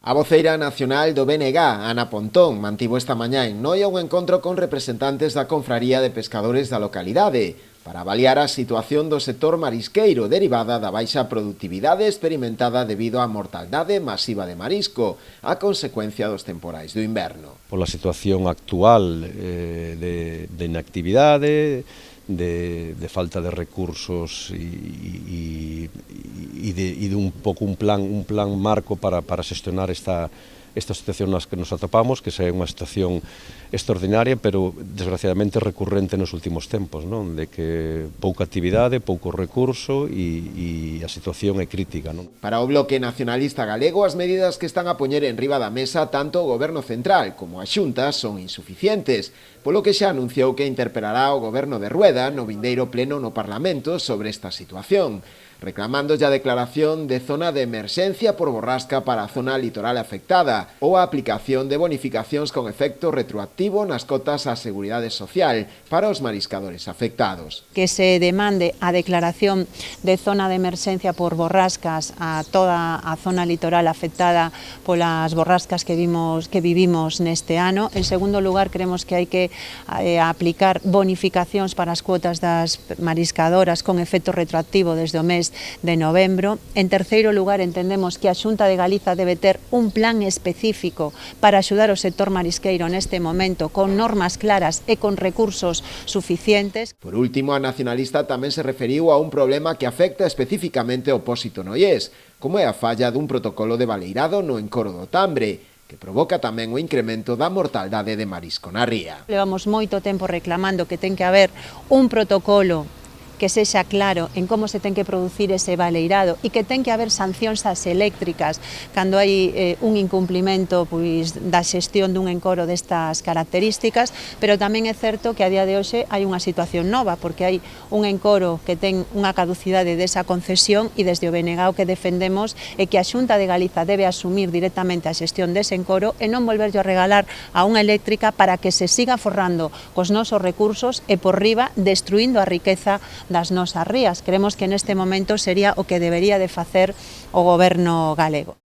A voceira nacional do BNG, Ana Pontón, mantivo esta mañá en Noia un encontro con representantes da Confraría de Pescadores da localidade para avaliar a situación do sector marisqueiro derivada da baixa produtividade experimentada debido á mortaldade masiva de marisco, a consecuencia dos temporais do inverno. Pola situación actual de inactividade, de falta de recursos e de un pouco un plan marco para xestionar esta situación nas que nos atopamos, que é unha situación extraordinaria, pero desgraciadamente recurrente nos últimos tempos, non? De que pouca actividade, pouco recurso e a situación é crítica, non? Para o Bloque Nacionalista Galego, as medidas que están a poñer en riba da mesa tanto o Goberno Central como a Xunta son insuficientes, polo que xa anunciou que interpelará o Goberno de Rueda no vindeiro pleno no Parlamento sobre esta situación, reclamando a declaración de zona de emerxencia por borrasca para a zona litoral afectada ou a aplicación de bonificacións con efecto retroactivo nas cotas á Seguridade Social para os mariscadores afectados. Que se demande a declaración de zona de emerxencia por borrascas a toda a zona litoral afectada polas borrascas que vivimos neste ano. En segundo lugar, creemos que hai que aplicar bonificacións para as cuotas das mariscadoras con efecto retroactivo desde o mes de novembro. En terceiro lugar, entendemos que a Xunta de Galiza debe ter un plan específico para axudar o sector marisqueiro neste momento, con normas claras e con recursos suficientes. Por último, a nacionalista tamén se referiu a un problema que afecta especificamente ao Pósito noiés, como é a falla dun protocolo de baleirado no encoro do Tambre, que provoca tamén o incremento da mortaldade de marisco na ría. Levamos moito tempo reclamando que ten que haber un protocolo que sexa claro en como se ten que producir ese baleirado e que ten que haber sancións ás eléctricas cando hai un incumplimento da xestión dun encoro destas características, pero tamén é certo que a día de hoxe hai unha situación nova, porque hai un encoro que ten unha caducidade desa concesión e desde o BNG o que defendemos é que a Xunta de Galiza debe asumir directamente a xestión dese encoro e non volverlo a regalar a unha eléctrica para que se siga forrando cos nosos recursos e por riba destruindo a riqueza das nosas rías. Creemos que neste momento sería o que debería de facer o Goberno galego.